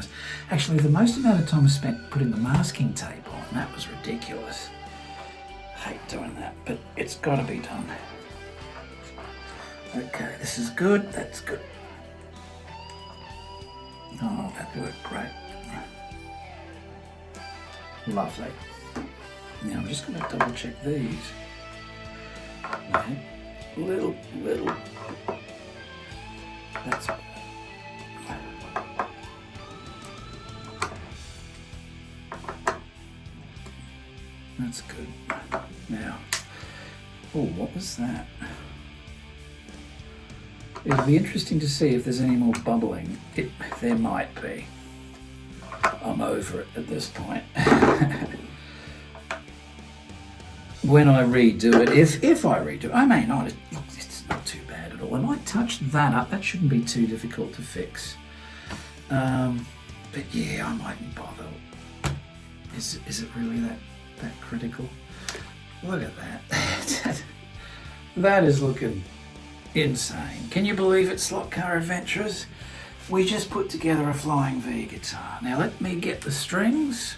S1: Actually, the most amount of time was spent putting the masking tape on. That was ridiculous. I hate doing that, but it's got to be done. Okay, this is good. That's good. Oh, that worked great. Lovely. Now I'm just going to double check these. Okay. Little. That's good. Now, oh, what was that? It'll be interesting to see if there's any more bubbling. There might be. I'm over it at this point. When I redo it, if I redo it, I may not. It's not too bad at all. I might touch that up. That shouldn't be too difficult to fix. But yeah, I mightn't bother. Is it really that critical? Look at that. That is looking insane. Can you believe it, Slot Car Adventurers? We just put together a Flying V guitar. Now let me get the strings.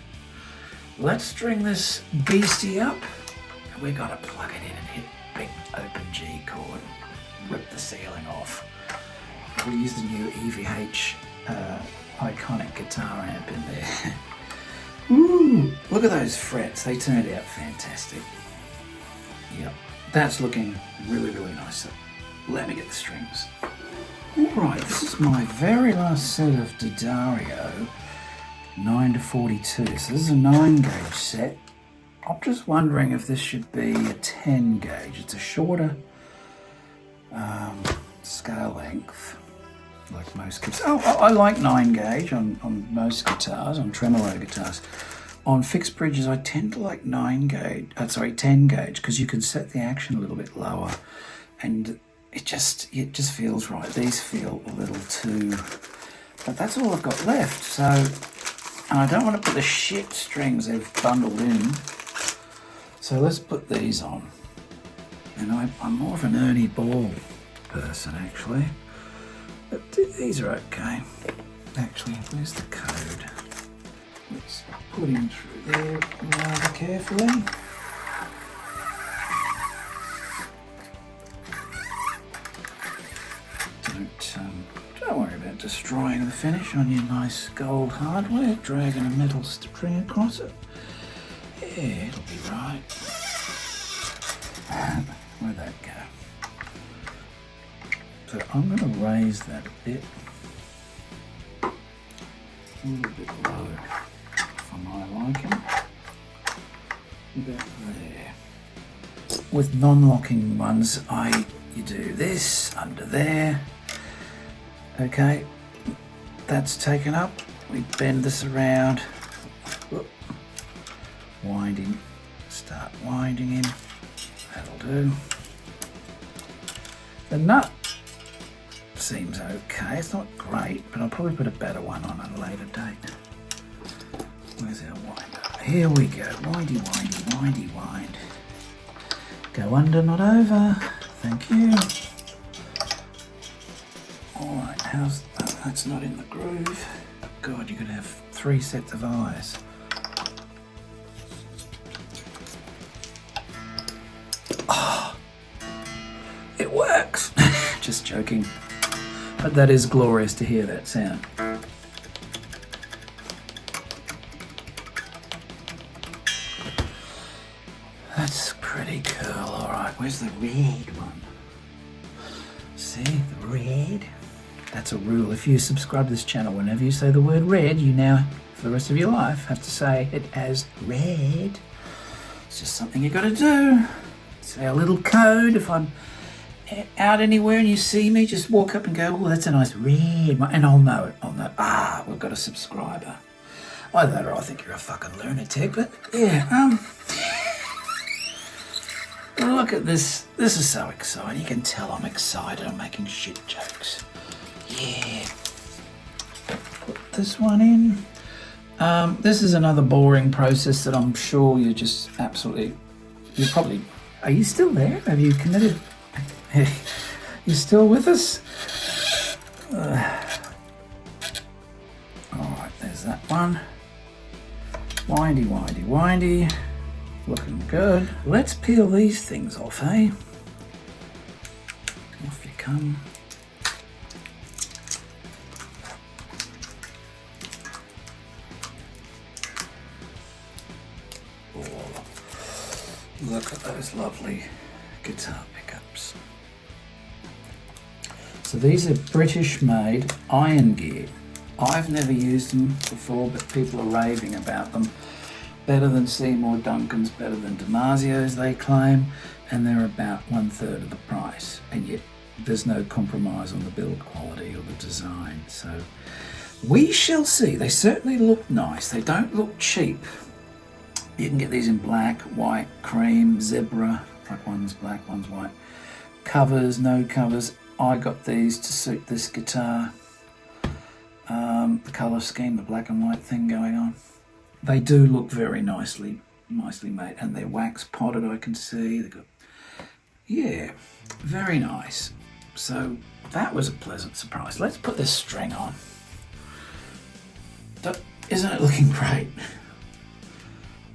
S1: Let's string this beastie up. We're gonna plug it in and hit big open G chord. Rip the ceiling off. We'll use the new EVH iconic guitar amp in there. Ooh, look at those frets. They turned out fantastic. Yep, that's looking really, really nice. So let me get the strings. Alright, this is my very last set of D'Addario 9-42. So this is a 9-gauge set. I'm just wondering if this should be a 10-gauge. It's a shorter scale length, like most guitars. Oh, I like 9-gauge on most guitars, on tremolo guitars. On fixed bridges, I tend to like 10-gauge, because you can set the action a little bit lower, and it just feels right. These feel a little too, but that's all I've got left. So, and I don't want to put the shit strings they've bundled in. So let's put these on. And I'm more of an Ernie Ball person, actually. But these are okay. Actually, where's the code? Let's put him through there rather carefully. Don't worry about destroying the finish on your nice gold hardware, dragging a metal string across it. Yeah, it'll be right. Where'd that go? So I'm going to raise that a bit. A little bit low for my liking. About there. With non-locking ones, you do this under there. Okay, that's taken up. We bend this around. Whoop. Winding. Start winding in. That'll do. The nut seems okay. It's not great, but I'll probably put a better one on at a later date. Where's our winder? Here we go. Windy, windy, windy, wind. Go under, not over. Thank you. Alright, that's not in the groove. God, you're going to have 3 sets of eyes. Oh, it works. Just joking. But that is glorious to hear that sound. That's pretty cool. Alright, where's the red one? See, the red? That's a rule. If you subscribe to this channel, whenever you say the word red, you now, for the rest of your life, have to say it as red. It's just something you got to do. Say a little code. If I'm out anywhere and you see me, just walk up and go, oh, that's a nice red one. And I'll know it. I'll know, we've got a subscriber. Either I think you're a fucking lunatic, but yeah, look at this. This is so exciting. You can tell I'm excited. I'm making shit jokes. Yeah. Put this one in. This is another boring process that I'm sure you're just absolutely... Are you still there? Have you committed? You still with us? Alright, there's that one. Windy, windy, windy. Looking good. Let's peel these things off, eh? Off you come. Oh, look at those lovely guitar pickups. So these are British made iron gear. I've never used them before, but people are raving about them. Better than Seymour Duncan's, better than Damasio's, they claim, and they're about 1/3 of the price, and yet there's no compromise on the build quality or the design. So we shall see. They certainly look nice. They don't look cheap. You can get these in black, white, cream, zebra, like one's black, one's white. Covers, no covers. I got these to suit this guitar. The colour scheme, the black and white thing going on. They do look very nicely made, and they're wax potted, I can see. They've got, yeah, very nice. So that was a pleasant surprise. Let's put this string on. Isn't it looking great?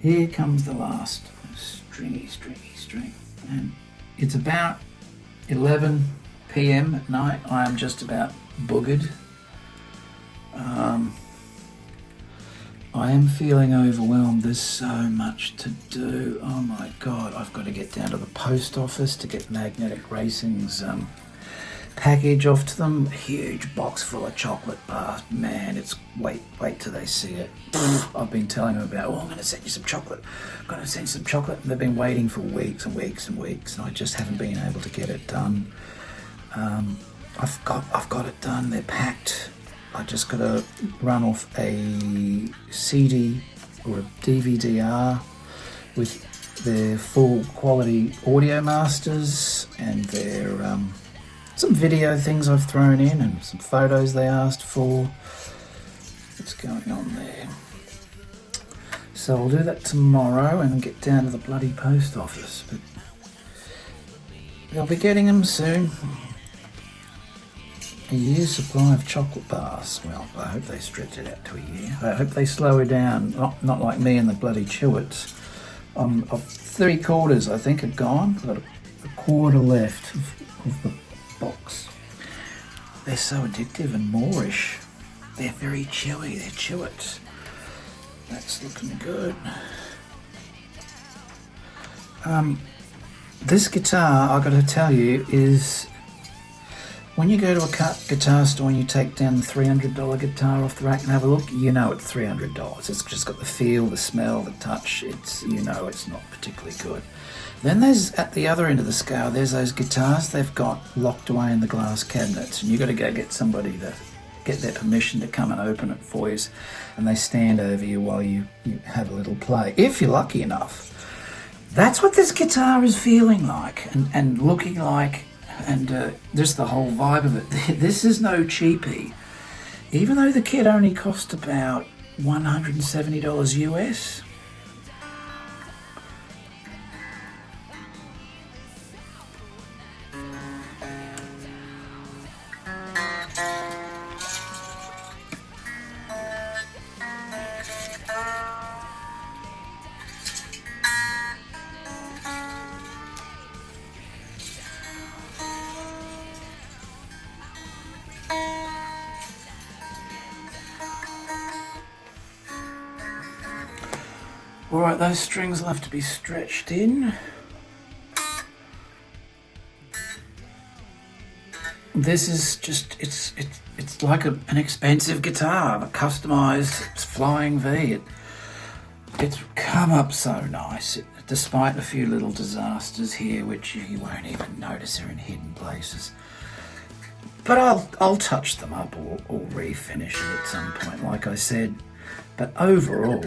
S1: Here comes the last stringy string. And it's about 11 p.m. at night. I am just about boogered. I am feeling overwhelmed. There's so much to do. Oh my God, I've got to get down to the post office to get Magnetic Racing's package off to them. A huge box full of chocolate bars. Man, it's wait till they see it. I've been telling them about, I'm going to send you some chocolate. I'm going to send you some chocolate. And they've been waiting for weeks and weeks and weeks, and I just haven't been able to get it done. I've got it done. They're packed. I just got to run off a CD or a DVD-R with their full quality audio masters and their some video things I've thrown in and some photos they asked for. What's going on there? So I'll do that tomorrow and get down to the bloody post office. But they'll be getting them soon. A year's supply of chocolate bars. Well, I hope they stretch it out to a year. I hope they slow her down, not like me and the bloody Chewits. Of 3/4, I think, are gone. I've got a quarter left of the box. They're so addictive and moreish. They're very chewy. They're Chewits. That's looking good. This guitar, I've got to tell you, is... When you go to a guitar store and you take down the $300 guitar off the rack and have a look, you know it's $300. It's just got the feel, the smell, the touch. It's not particularly good. Then there's, at the other end of the scale, there's those guitars they've got locked away in the glass cabinets, and you've got to go get somebody to get their permission to come and open it for you, and they stand over you while you have a little play, if you're lucky enough. That's what this guitar is feeling like and looking like. And just the whole vibe of it. This is no cheapie. Even though the kit only cost about $170 US. Alright, those strings will have to be stretched in. this is just it's like an expensive guitar, a customized flying V. It's come up so nice, despite a few little disasters here, which you won't even notice are in hidden places. But I'll touch them up or refinish it at some point, like I said. But overall,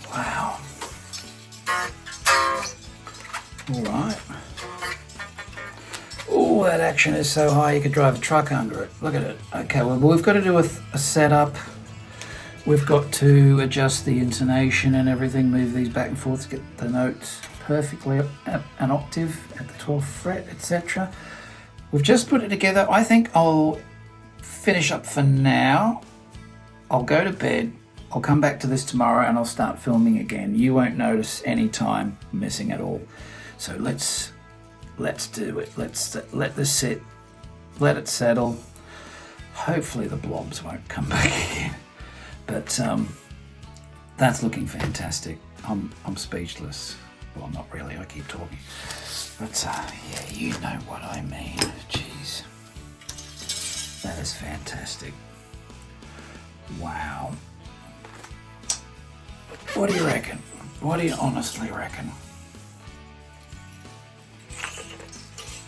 S1: wow. All right. Oh, that action is so high you could drive a truck under it. Look at it. Okay, well, we've got to do a setup. We've got to adjust the intonation and everything, move these back and forth to get the notes perfectly at an octave at the 12th fret, etc. We've just put it together. I think I'll finish up for now. I'll go to bed. I'll come back to this tomorrow and I'll start filming again. You won't notice any time missing at all. So let's do it. Let's let this sit, let it settle. Hopefully the blobs won't come back again. But that's looking fantastic. I'm speechless. Well, not really. I keep talking. But yeah, you know what I mean. Jeez, that is fantastic. Wow. What do you reckon? What do you honestly reckon?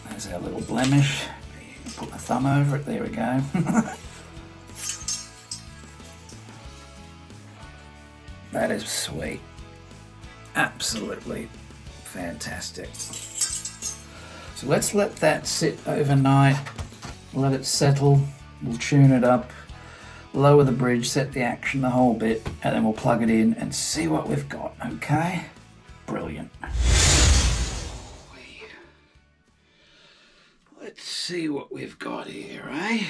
S1: There's our little blemish. Put my thumb over it. There we go. That is sweet. Absolutely fantastic. So let's let that sit overnight. Let it settle. We'll tune it up. Lower the bridge, set the action, the whole bit, and then we'll plug it in and see what we've got, okay? Brilliant. Let's see what we've got here, eh?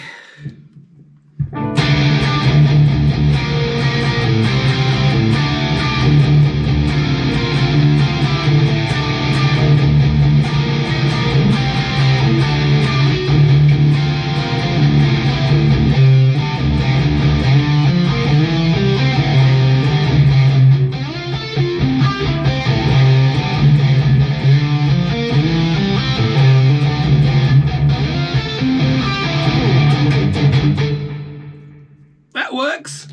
S1: That works.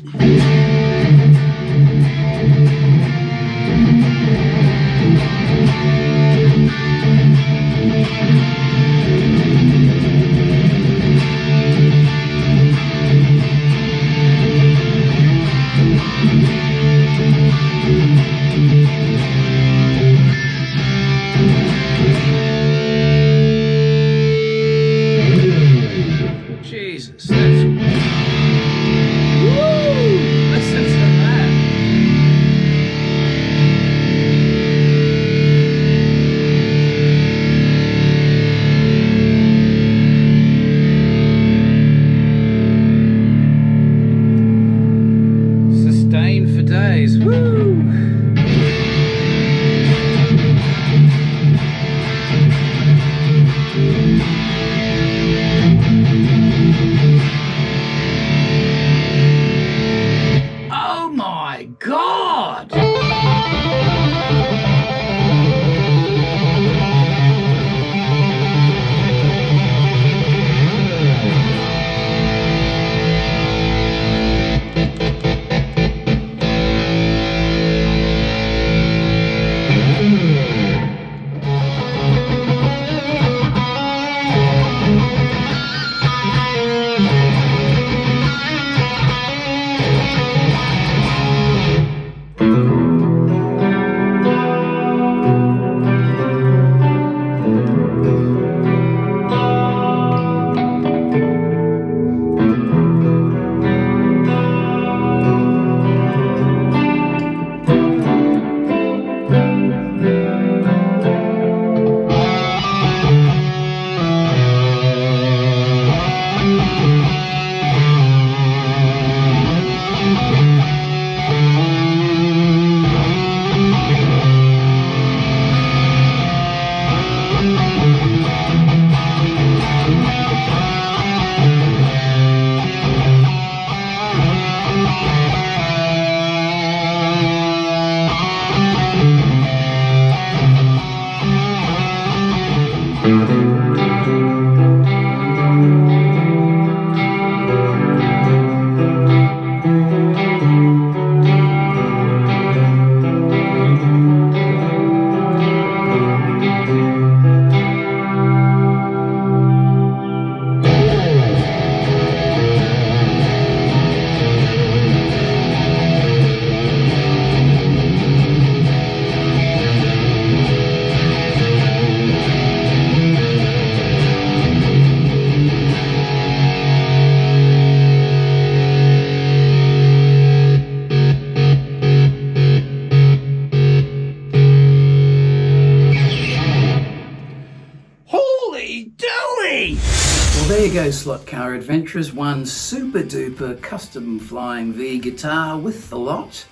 S1: Jesus, that's listen to that. Sustained for days. Woo! Oh my God! you go, Slot Car Adventurers. One super duper custom flying V guitar with the lot.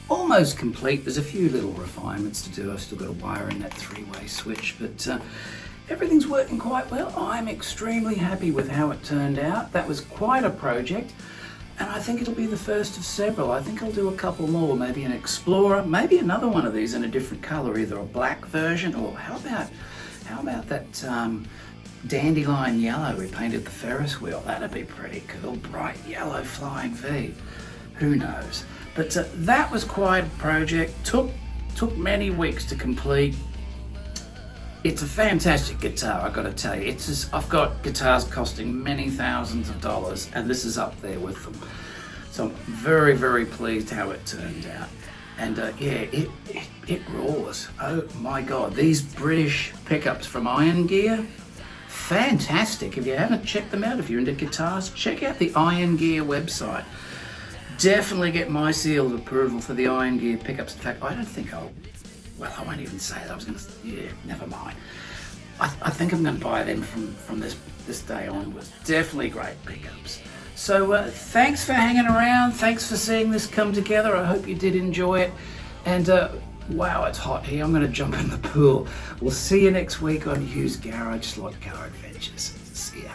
S1: Almost complete. There's a few little refinements to do. I've still got to wire in that 3-way switch, but everything's working quite well. I'm extremely happy with how it turned out. That was quite a project, and I think it'll be the first of several. I think I'll do a couple more, maybe an Explorer, maybe another one of these in a different colour, either a black version, or how about that dandelion yellow we painted the Ferris wheel. That'd be pretty cool. Bright yellow flying V. Who knows? But that was quite a project. Took many weeks to complete. It's a fantastic guitar, I've got to tell you. I've got guitars costing many thousands of dollars, and this is up there with them. So I'm very, very pleased how it turned out. And yeah, it roars. Oh my God, these British pickups from Iron Gear, fantastic. If you haven't checked them out, if you're into guitars, check out the Iron Gear website. Definitely get my seal of approval for the Iron Gear pickups. In fact, I don't think I won't even say that. I was going to, yeah, never mind. I think I'm going to buy them from this day onwards. Definitely great pickups. So thanks for hanging around. Thanks for seeing this come together. I hope you did enjoy it. And wow, it's hot here. I'm going to jump in the pool. We'll see you next week on Hughes Garage Slot Car Adventures. See ya.